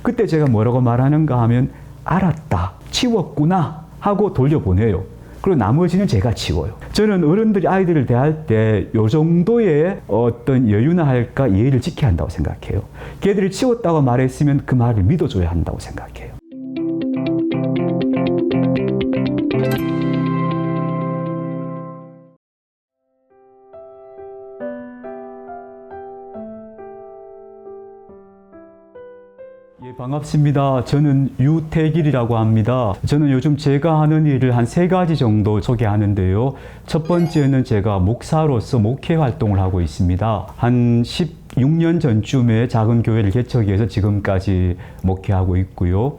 그때 제가 뭐라고 말하는가 하면 알았다, 치웠구나 하고 돌려보내요. 그리고 나머지는 제가 치워요. 저는 어른들이 아이들을 대할 때 요 정도의 어떤 여유나 할까 예의를 지켜야 한다고 생각해요. 걔들이 치웠다고 말했으면 그 말을 믿어줘야 한다고 생각해요. 예, 반갑습니다. 저는 유태길이라고 합니다. 저는 요즘 제가 하는 일을 한 3가지 정도 소개하는데요. 첫 번째는 제가 목사로서 목회 활동을 하고 있습니다. 한 16년 전쯤에 작은 교회를 개척해서 지금까지 목회하고 있고요.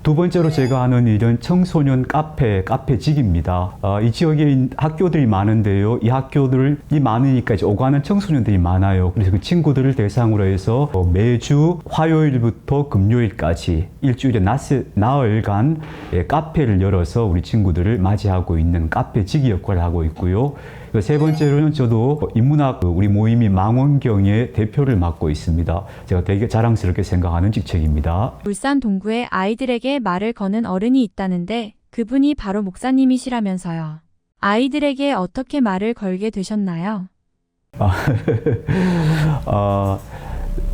두 번째로 제가 하는 일은 청소년 카페직입니다. 이 지역에 학교들이 많은데요. 이 학교들이 많으니까 이제 오가는 청소년들이 많아요. 그래서 그 친구들을 대상으로 해서 매주 화요일부터 금요일까지 일주일에 나흘간 카페를 열어서 우리 친구들을 맞이하고 있는 카페직 역할을 하고 있고요. 세 번째로는 저도 인문학 우리 모임이 망원경의 대표를 맡고 있습니다. 제가 되게 자랑스럽게 생각하는 직책입니다. 울산 동구에 아이들에게 말을 거는 어른이 있다는데 그분이 바로 목사님이시라면서요. 아이들에게 어떻게 말을 걸게 되셨나요?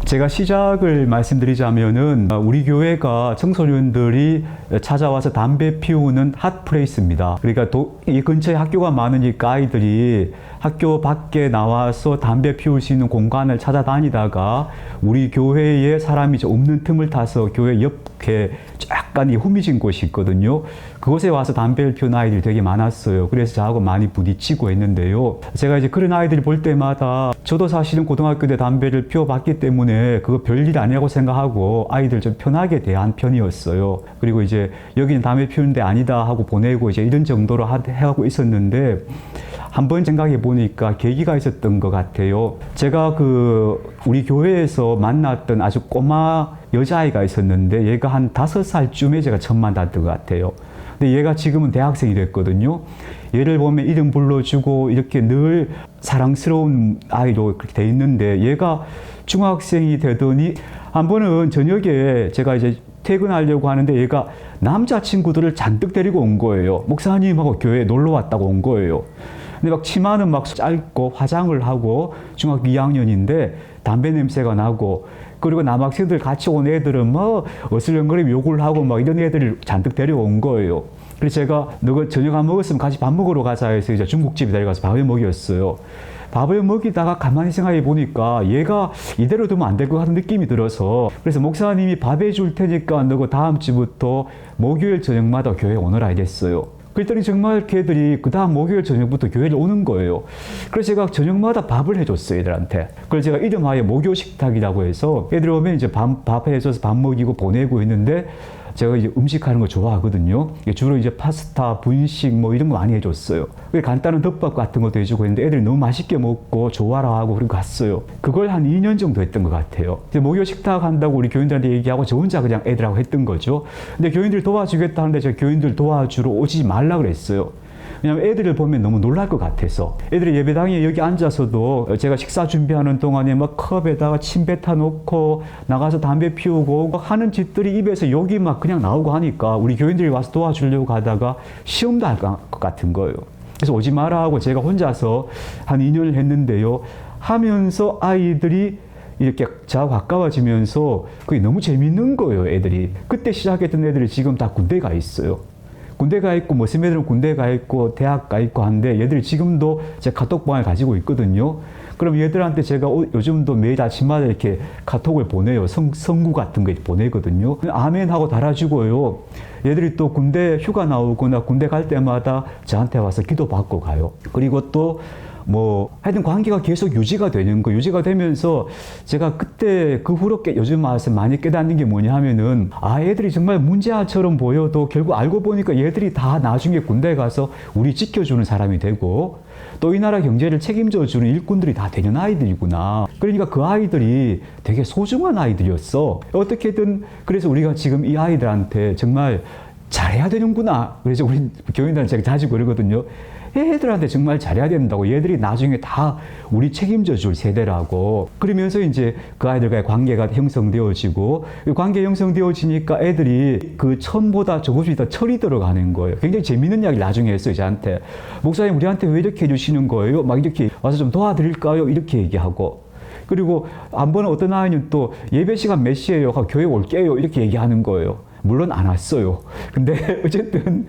제가 시작을 말씀드리자면은 우리 교회가 청소년들이 찾아와서 담배 피우는 핫플레이스입니다. 그러니까 이 근처에 학교가 많으니까 아이들이 학교 밖에 나와서 담배 피울 수 있는 공간을 찾아다니다가 우리 교회에 사람이 없는 틈을 타서 교회 옆에 약간 후미진 곳이 있거든요. 그곳에 와서 담배를 피우는 아이들이 되게 많았어요. 그래서 저하고 많이 부딪히고 했는데요. 제가 이제 그런 아이들을 볼 때마다 저도 사실은 고등학교 때 담배를 피워봤기 때문에 그거 별일 아니라고 생각하고 아이들 좀 편하게 대한 편이었어요. 그리고 이제 여기는 담배 피우는 데 아니다 하고 보내고 이제 이런 정도로 하고 있었는데 한번 생각해 보니까 계기가 있었던 것 같아요. 제가 우리 교회에서 만났던 아주 꼬마 여자아이가 있었는데 얘가 한 5살쯤에 제가 처음 만났던 것 같아요. 근데 얘가 지금은 대학생이 됐거든요. 얘를 보면 이름 불러주고 이렇게 늘 사랑스러운 아이로 그렇게 돼 있는데 얘가 중학생이 되더니 한 번은 저녁에 제가 이제 퇴근하려고 하는데 얘가 남자친구들을 잔뜩 데리고 온 거예요. 목사님하고 교회에 놀러 왔다고 온 거예요. 근데 막 치마는 막 짧고 화장을 하고 중학교 2학년인데 담배 냄새가 나고 그리고 남학생들 같이 온 애들은 뭐 어슬렁거리며 욕을 하고 막 이런 애들을 잔뜩 데려온 거예요. 그래서 제가 너가 저녁 안 먹었으면 같이 밥 먹으러 가자 해서 이제 중국집에 데려가서 밥을 먹였어요. 밥을 먹이다가 가만히 생각해 보니까 얘가 이대로 두면 안 될 것 같은 느낌이 들어서 그래서 목사님이 밥 해줄 테니까 너가 다음 주부터 목요일 저녁마다 교회에 오너라 이랬어요. 그랬더니 정말 걔들이 그 다음 목요일 저녁부터 교회를 오는 거예요. 그래서 제가 저녁마다 밥을 해줬어요, 애들한테. 그래서 제가 이름하여 목요식탁이라고 해서 애들 오면 이제 밥 해줘서 밥 먹이고 보내고 있는데 제가 이제 음식하는 거 좋아하거든요. 주로 이제 파스타, 분식 뭐 이런 거 많이 해줬어요. 간단한 덮밥 같은 것도 해주고 했는데 애들이 너무 맛있게 먹고 좋아라 하고 그리고 갔어요. 그걸 한 2년 정도 했던 것 같아요. 목요 식탁 한다고 우리 교인들한테 얘기하고 저 혼자 그냥 애들하고 했던 거죠. 근데 교인들 도와주겠다 하는데 제가 교인들 도와주러 오지 말라 그랬어요. 왜냐면 애들을 보면 너무 놀랄 것 같아서. 애들이 예배당에 여기 앉아서도 제가 식사 준비하는 동안에 막 컵에다가 침 뱉어 놓고 나가서 담배 피우고 하는 짓들이 입에서 욕이 막 그냥 나오고 하니까 우리 교인들이 와서 도와주려고 하다가 시험도 할 것 같은 거예요. 그래서 오지 마라 하고 제가 혼자서 한 2년을 했는데요. 하면서 아이들이 이렇게 저하고 가까워지면서 그게 너무 재밌는 거예요, 애들이. 그때 시작했던 애들이 지금 다 군대 가 있어요. 군대 가 있고, 무슨 애들은 군대 가 있고, 대학 가 있고 한데, 얘들이 지금도 제 카톡방을 가지고 있거든요. 그럼 얘들한테 제가 요즘도 매일 아침마다 이렇게 카톡을 보내요. 성구 같은 거 보내거든요. 아멘 하고 달아주고요. 얘들이 또 군대 휴가 나오거나 군대 갈 때마다 저한테 와서 기도 받고 가요. 그리고 또 하여튼 관계가 계속 유지가 되는 거, 유지가 되면서 제가 그때 그 후로 요즘 와서 많이 깨닫는 게 뭐냐 하면은 얘들이 정말 문제아처럼 보여도 결국 알고 보니까 얘들이 다 나중에 군대 가서 우리 지켜주는 사람이 되고 또 이 나라 경제를 책임져주는 일꾼들이 다 되는 아이들이구나. 그러니까 그 아이들이 되게 소중한 아이들이었어. 어떻게든 그래서 우리가 지금 이 아이들한테 정말 잘해야 되는구나. 그래서 우리 교인들한테 제가 자주 그러거든요. 얘들한테 정말 잘해야 된다고. 얘들이 나중에 다 우리 책임져 줄 세대라고. 그러면서 이제 그 아이들과의 관계가 형성되어지고, 관계 형성되어지니까 애들이 그 처음보다 조금씩 더 철이 들어가는 거예요. 굉장히 재밌는 이야기를 나중에 했어요, 저한테. 목사님, 우리한테 왜 이렇게 해주시는 거예요? 막 이렇게 와서 좀 도와드릴까요? 이렇게 얘기하고. 그리고 한 번은 어떤 아이는 또 예배 시간 몇 시에요? 교회 올게요. 이렇게 얘기하는 거예요. 물론 안 왔어요. 근데 어쨌든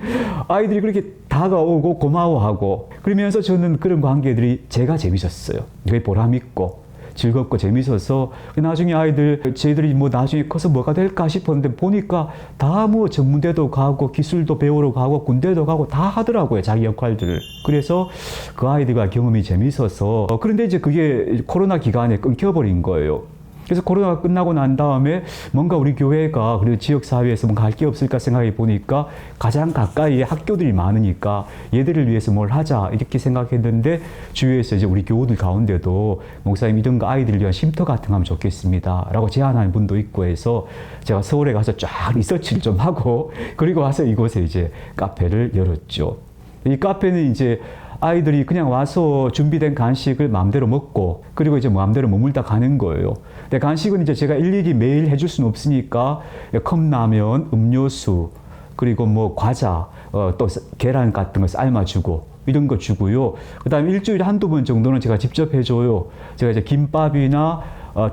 아이들이 그렇게 다가오고 고마워하고 그러면서 저는 그런 관계들이 제가 재밌었어요. 되게 보람있고 즐겁고 재밌어서 나중에 아이들 쟤들이 뭐 나중에 커서 뭐가 될까 싶었는데 보니까 다 뭐 전문대도 가고 기술도 배우러 가고 군대도 가고 다 하더라고요. 자기 역할들을. 그래서 그 아이들과 경험이 재밌어서 그런데 이제 그게 코로나 기간에 끊겨버린 거예요. 그래서 코로나가 끝나고 난 다음에 뭔가 우리 교회가 그리고 지역사회에서 뭔가 할 게 없을까 생각해 보니까 가장 가까이에 학교들이 많으니까 얘들을 위해서 뭘 하자 이렇게 생각했는데 주위에서 이제 우리 교우들 가운데도 목사님 이런 거 아이들을 위한 쉼터 같은 거 하면 좋겠습니다 라고 제안하는 분도 있고 해서 제가 서울에 가서 쫙 리서치를 좀 하고 그리고 와서 이곳에 이제 카페를 열었죠. 이 카페는 이제 아이들이 그냥 와서 준비된 간식을 마음대로 먹고 그리고 이제 마음대로 머물다 가는 거예요. 근데 간식은 이제 제가 일일이 매일 해줄 수는 없으니까 컵라면, 음료수, 그리고 뭐 과자, 또 계란 같은 거 삶아주고 이런 거 주고요. 그 다음에 일주일에 한두 번 정도는 제가 직접 해줘요. 제가 이제 김밥이나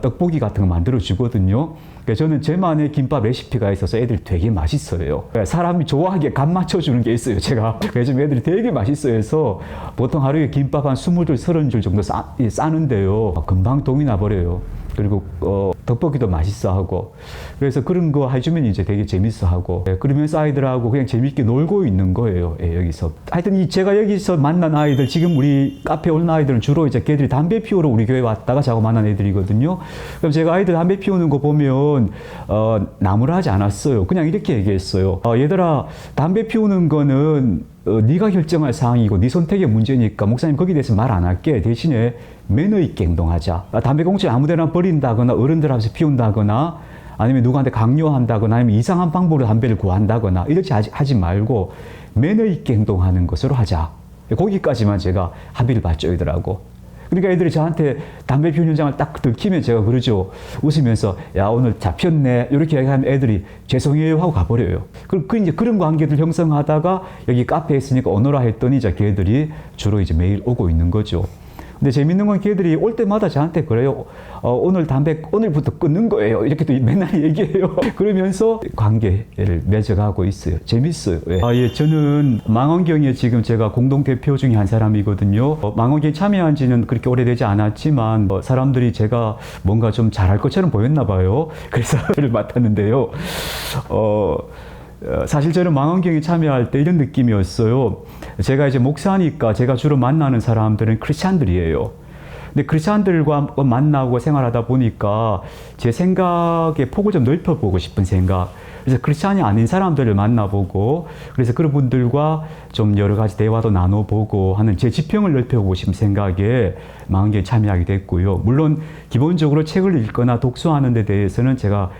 떡볶이 같은 거 만들어 주거든요. 저는 제만의 김밥 레시피가 있어서 애들이 되게 맛있어요. 사람이 좋아하기에 간 맞춰주는 게 있어요, 제가. 요즘 애들이 되게 맛있어 해서 보통 하루에 김밥 한 20줄, 30줄 정도 싸는데요. 금방 동이 나버려요. 그리고 떡볶이도 맛있어 하고 그래서 그런 거 해주면 이제 되게 재밌어 하고 그러면서 아이들하고 그냥 재밌게 놀고 있는 거예요. 여기서 하여튼 제가 여기서 만난 아이들 지금 우리 카페 온 아이들은 주로 이제 걔들이 담배 피우러 우리 교회 왔다가 자고 만난 애들이거든요. 그럼 제가 아이들 담배 피우는 거 보면 나무라 하지 않았어요. 그냥 이렇게 얘기했어요. 얘들아 담배 피우는 거는 네가 결정할 사항이고 네 선택의 문제니까 목사님 거기에 대해서 말 안 할게. 대신에 매너 있게 행동하자. 담배 꽁초를 아무데나 버린다거나 어른들 앞에서 피운다거나 아니면 누구한테 강요한다거나 아니면 이상한 방법으로 담배를 구한다거나 이렇게 하지 말고 매너 있게 행동하는 것으로 하자. 거기까지만 제가 합의를 받죠이더라고. 그러니까 애들이 저한테 담배 피우는 현장을 딱 들키면 제가 그러죠. 웃으면서 야 오늘 잡혔네 이렇게 얘기하면 애들이 죄송해요 하고 가버려요. 이제 그런 관계들 형성하다가 여기 카페에 있으니까 오너라 했더니 이제 걔들이 주로 이제 매일 오고 있는 거죠. 근데 재밌는 건 걔들이 올 때마다 저한테 그래요. 오늘 담배 오늘부터 끊는 거예요. 이렇게 또 맨날 얘기해요. 그러면서 관계를 맺어가고 있어요. 재밌어요. 예, 저는 망원경에 지금 제가 공동대표 중에 한 사람이거든요. 망원경에 참여한 지는 그렇게 오래되지 않았지만 사람들이 제가 뭔가 좀 잘할 것처럼 보였나 봐요. 그래서 저를 맡았는데요. 사실 저는 망원경에 참여할 때 이런 느낌이었어요. 제가 이제 목사니까 제가 주로 만나는 사람들은 크리스찬들이에요. 근데 크리스찬들과 만나고 생활하다 보니까 제 생각의 폭을 좀 넓혀보고 싶은 생각. 그래서 크리스찬이 아닌 사람들을 만나보고 그래서 그런 분들과 좀 여러 가지 대화도 나눠보고 하는 제 지평을 넓혀보고 싶은 생각에 망원경에 참여하게 됐고요. 물론 기본적으로 책을 읽거나 독서하는 데 대해서는 제가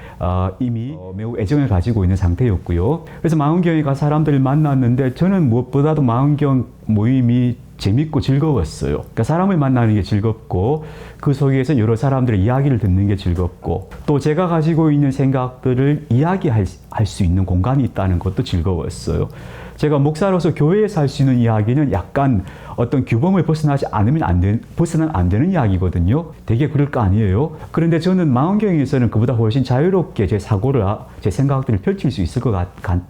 이미 매우 애정을 가지고 있는 상태였고요. 그래서 망원경에 가서 사람들을 만났는데 저는 무엇보다도 망원경 모임이 재밌고 즐거웠어요. 그러니까 사람을 만나는 게 즐겁고 그 속에서 여러 사람들의 이야기를 듣는 게 즐겁고 또 제가 가지고 있는 생각들을 이야기할 수 있는 공간이 있다는 것도 즐거웠어요. 제가 목사로서 교회에서 할 수 있는 이야기는 약간 어떤 규범을 벗어나지 않으면 벗어나면 안 되는 이야기거든요. 되게 그럴 거 아니에요. 그런데 저는 망원경에서는 그보다 훨씬 자유롭게 제 사고를, 제 생각들을 펼칠 수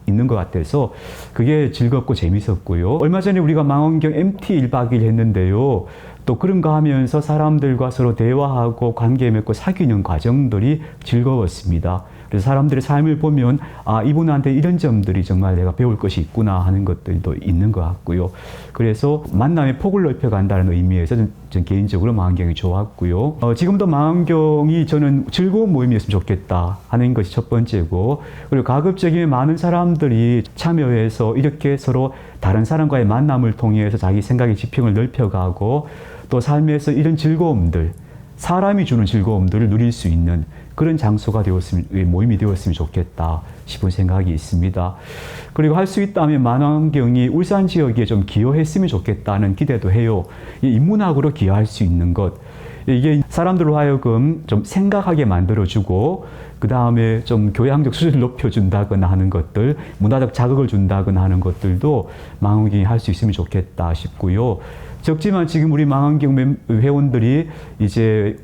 있는 것 같아서 그게 즐겁고 재밌었고요. 얼마 전에 우리가 망원경 MT 1박 2일 했는데요. 또 그런 거 하면서 사람들과 서로 대화하고 관계 맺고 사귀는 과정들이 즐거웠습니다. 그래서 사람들의 삶을 보면 이분한테 이런 점들이 정말 내가 배울 것이 있구나 하는 것들도 있는 것 같고요. 그래서 만남의 폭을 넓혀간다는 의미에서 전 개인적으로 망원경이 좋았고요. 지금도 망원경이 저는 즐거운 모임이었으면 좋겠다 하는 것이 첫 번째고 그리고 가급적이면 많은 사람들이 참여해서 이렇게 서로 다른 사람과의 만남을 통해서 자기 생각의 지평을 넓혀가고 또 삶에서 이런 즐거움들 사람이 주는 즐거움들을 누릴 수 있는 그런 장소가 되었으면, 모임이 되었으면 좋겠다 싶은 생각이 있습니다. 그리고 할 수 있다면 만환경이 울산 지역에 좀 기여했으면 좋겠다는 기대도 해요. 이 인문학으로 기여할 수 있는 것. 이게 사람들로 하여금 좀 생각하게 만들어주고, 그 다음에 좀 교양적 수준을 높여준다거나 하는 것들, 문화적 자극을 준다거나 하는 것들도 망원경이 할 수 있으면 좋겠다 싶고요. 적지만 지금 우리 망원경 회원들이 이제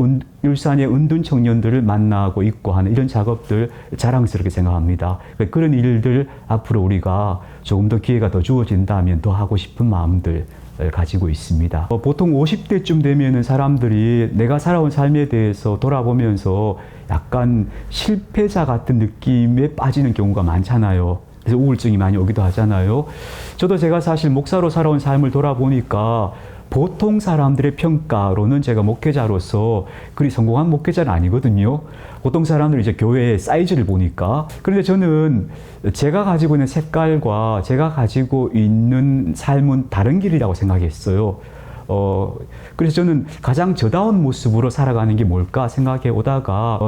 울산의 은둔 청년들을 만나고 있고 하는 이런 작업들 자랑스럽게 생각합니다. 그런 일들 앞으로 우리가 조금 더 기회가 더 주어진다면 더 하고 싶은 마음들 가지고 있습니다. 보통 50대쯤 되면은 사람들이 내가 살아온 삶에 대해서 돌아보면서 약간 실패자 같은 느낌에 빠지는 경우가 많잖아요. 그래서 우울증이 많이 오기도 하잖아요. 저도 제가 사실 목사로 살아온 삶을 돌아보니까 보통 사람들의 평가로는 제가 목회자로서 그리 성공한 목회자는 아니거든요. 보통 사람들이 이제 교회의 사이즈를 보니까. 그런데 저는 제가 가지고 있는 색깔과 제가 가지고 있는 삶은 다른 길이라고 생각했어요. 그래서 저는 가장 저다운 모습으로 살아가는 게 뭘까 생각해 오다가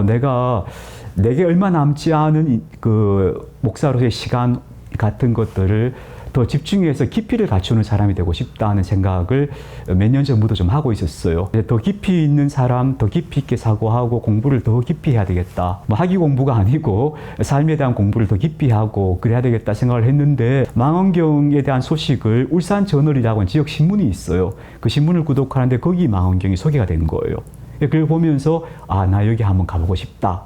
내게 얼마 남지 않은 그 목사로서의 시간 같은 것들을 더 집중해서 깊이를 갖추는 사람이 되고 싶다는 생각을 몇 년 전부터 좀 하고 있었어요. 더 깊이 있는 사람, 더 깊이 있게 사고하고 공부를 더 깊이 해야 되겠다. 뭐 학위 공부가 아니고 삶에 대한 공부를 더 깊이 하고 그래야 되겠다 생각을 했는데 망원경에 대한 소식을 울산저널이라고 하는 지역 신문이 있어요. 그 신문을 구독하는데 거기 망원경이 소개가 된 거예요. 그걸 보면서 나 여기 한번 가보고 싶다.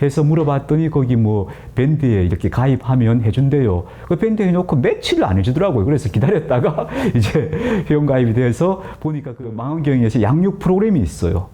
해서 물어봤더니 거기 뭐 밴드에 이렇게 가입하면 해준대요. 그 밴드에 해놓고 며칠을 안 해주더라고요. 그래서 기다렸다가 이제 회원 가입이 돼서 보니까 그 망원경에서 양육 프로그램이 있어요.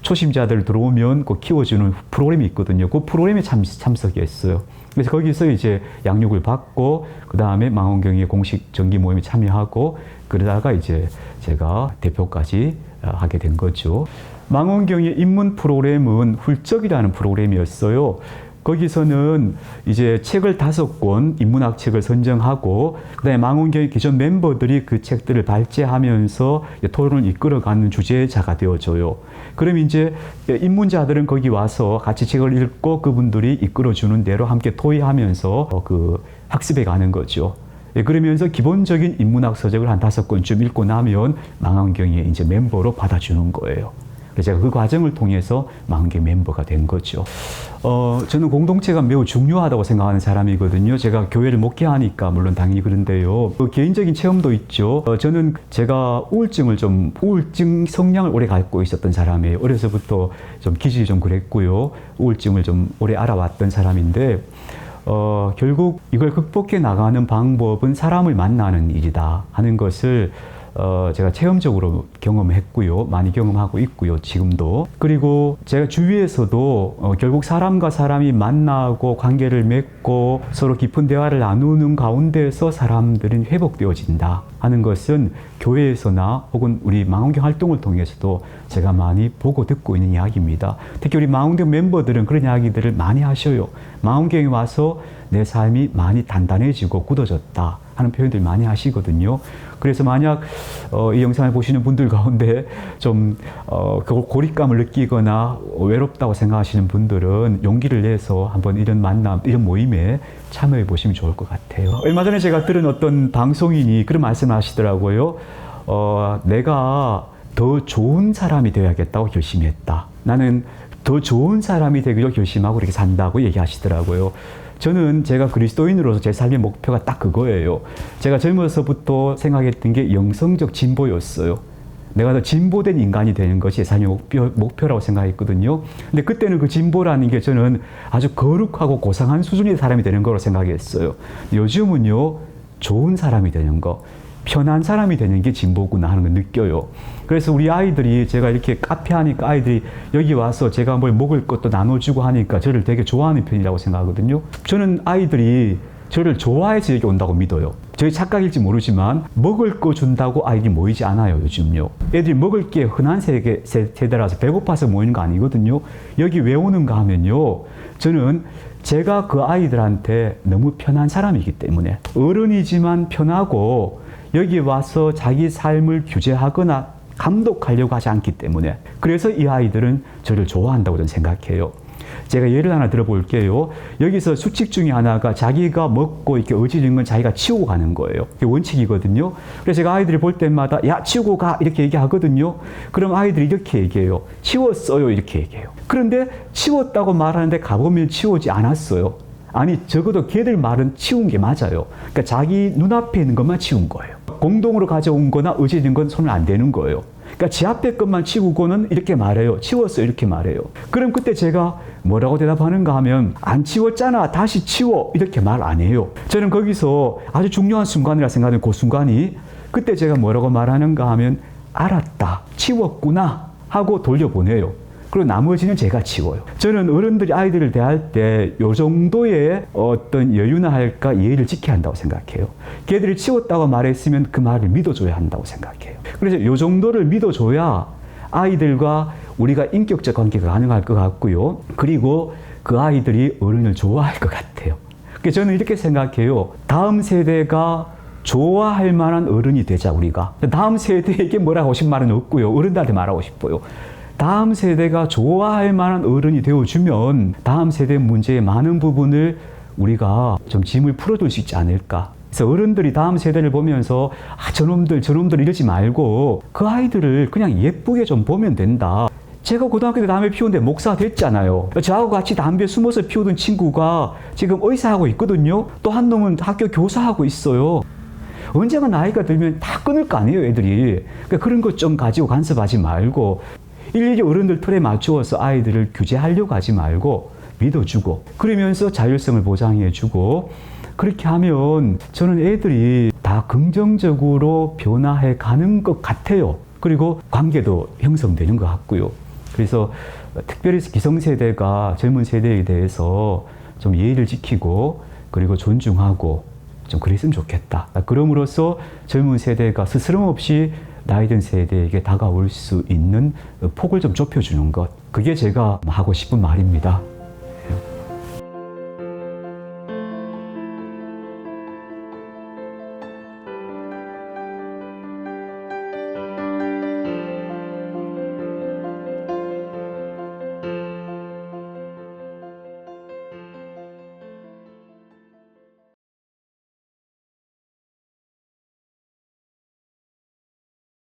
초심자들 들어오면 그 키워주는 프로그램이 있거든요. 그 프로그램에 참석했어요. 그래서 거기서 이제 양육을 받고 그 다음에 망원경의 공식 정기 모임에 참여하고 그러다가 이제 제가 대표까지 하게 된 거죠. 망원경의 입문 프로그램은 훌쩍이라는 프로그램이었어요. 거기서는 이제 책을 5권, 인문학 책을 선정하고, 그 다음에 망원경의 기존 멤버들이 그 책들을 발제하면서 토론을 이끌어가는 주제자가 되어줘요. 그럼 이제 입문자들은 거기 와서 같이 책을 읽고 그분들이 이끌어주는 대로 함께 토의하면서 그 학습해 가는 거죠. 그러면서 기본적인 인문학 서적을 한 5권쯤 읽고 나면 망원경의 이제 멤버로 받아주는 거예요. 제가 그 과정을 통해서 망원경 멤버가 된 거죠. 저는 공동체가 매우 중요하다고 생각하는 사람이거든요. 제가 교회를 목회하니까 물론 당연히 그런데요. 개인적인 체험도 있죠. 저는 제가 우울증 성향을 오래 갖고 있었던 사람이에요. 어려서부터 좀 기질이 좀 그랬고요. 우울증을 좀 오래 알아왔던 사람인데 결국 이걸 극복해 나가는 방법은 사람을 만나는 일이다 하는 것을 제가 체험적으로 경험했고요. 많이 경험하고 있고요. 지금도. 그리고 제가 주위에서도 결국 사람과 사람이 만나고 관계를 맺고 서로 깊은 대화를 나누는 가운데서 사람들이 회복되어진다 하는 것은 교회에서나 혹은 우리 망원경 활동을 통해서도 제가 많이 보고 듣고 있는 이야기입니다. 특히 우리 망원경 멤버들은 그런 이야기들을 많이 하셔요. 망원경에 와서 내 삶이 많이 단단해지고 굳어졌다 하는 표현들 많이 하시거든요. 그래서 만약 이 영상을 보시는 분들 가운데 좀 고립감을 느끼거나 외롭다고 생각하시는 분들은 용기를 내서 한번 이런 만남, 이런 모임에 참여해 보시면 좋을 것 같아요. 얼마 전에 제가 들은 어떤 방송인이 그런 말씀을 하시더라고요. 내가 더 좋은 사람이 되어야겠다고 결심했다. 나는 더 좋은 사람이 되기로 결심하고 이렇게 산다고 얘기하시더라고요. 저는 제가 그리스도인으로서 제 삶의 목표가 딱 그거예요. 제가 젊어서부터 생각했던 게 영성적 진보였어요. 내가 더 진보된 인간이 되는 것이 제 삶의 목표라고 생각했거든요. 근데 그때는 그 진보라는 게 저는 아주 거룩하고 고상한 수준의 사람이 되는 거로 생각했어요. 요즘은요, 좋은 사람이 되는 거, 편한 사람이 되는 게 진보구나 하는 걸 느껴요. 그래서 우리 아이들이 제가 이렇게 카페 하니까 아이들이 여기 와서 제가 뭘 먹을 것도 나눠주고 하니까 저를 되게 좋아하는 편이라고 생각하거든요. 저는 아이들이 저를 좋아해서 여기 온다고 믿어요. 저희 착각일지 모르지만 먹을 거 준다고 아이들이 모이지 않아요, 요즘요. 애들이 먹을 게 흔한 세대라서 배고파서 모이는 거 아니거든요. 여기 왜 오는가 하면요. 저는 제가 그 아이들한테 너무 편한 사람이기 때문에 어른이지만 편하고 여기 와서 자기 삶을 규제하거나 감독하려고 하지 않기 때문에 그래서 이 아이들은 저를 좋아한다고 저는 생각해요. 제가 예를 하나 들어볼게요. 여기서 수칙 중에 하나가 자기가 먹고 이렇게 어지른 건 자기가 치우고 가는 거예요. 그게 원칙이거든요. 그래서 제가 아이들이 볼 때마다 야, 치우고 가 이렇게 얘기하거든요. 그럼 아이들이 이렇게 얘기해요. 치웠어요 이렇게 얘기해요. 그런데 치웠다고 말하는데 가보면 치우지 않았어요. 아니 적어도 걔들 말은 치운 게 맞아요. 그러니까 자기 눈앞에 있는 것만 치운 거예요. 공동으로 가져온 거나 어지른 건 손을 안 대는 거예요. 그러니까 지 앞에 것만 치우고는 이렇게 말해요. 치웠어요 이렇게 말해요. 그럼 그때 제가 뭐라고 대답하는가 하면 안 치웠잖아 다시 치워 이렇게 말 안 해요. 저는 거기서 아주 중요한 순간이라 생각하는 그 순간이 그때 제가 뭐라고 말하는가 하면 알았다 치웠구나 하고 돌려보내요. 그리고 나머지는 제가 치워요. 저는 어른들이 아이들을 대할 때 이 정도의 어떤 여유나 할까 예의를 지켜야 한다고 생각해요. 걔들이 치웠다고 말했으면 그 말을 믿어줘야 한다고 생각해요. 그래서 이 정도를 믿어줘야 아이들과 우리가 인격적 관계가 가능할 것 같고요. 그리고 그 아이들이 어른을 좋아할 것 같아요. 그래서 저는 이렇게 생각해요. 다음 세대가 좋아할 만한 어른이 되자 우리가. 다음 세대에게 뭐라 하고 싶은 말은 없고요. 어른들한테 말하고 싶어요. 다음 세대가 좋아할 만한 어른이 되어주면 다음 세대 문제의 많은 부분을 우리가 좀 짐을 풀어둘 수 있지 않을까. 그래서 어른들이 다음 세대를 보면서 저놈들 이러지 말고 그 아이들을 그냥 예쁘게 좀 보면 된다. 제가 고등학교 때 담배 피우는데 목사가 됐잖아요. 저하고 같이 담배 숨어서 피우던 친구가 지금 의사하고 있거든요. 또 한 놈은 학교 교사하고 있어요. 언젠가 나이가 들면 다 끊을 거 아니에요, 애들이. 그러니까 그런 것 좀 가지고 간섭하지 말고 일일이 어른들 틀에 맞추어서 아이들을 규제하려고 하지 말고 믿어주고 그러면서 자율성을 보장해주고 그렇게 하면 저는 애들이 다 긍정적으로 변화해 가는 것 같아요. 그리고 관계도 형성되는 것 같고요. 그래서 특별히 기성세대가 젊은 세대에 대해서 좀 예의를 지키고 그리고 존중하고 좀 그랬으면 좋겠다. 그럼으로써 젊은 세대가 스스럼 없이 나이 든 세대에게 다가올 수 있는 폭을 좀 좁혀주는 것. 그게 제가 하고 싶은 말입니다.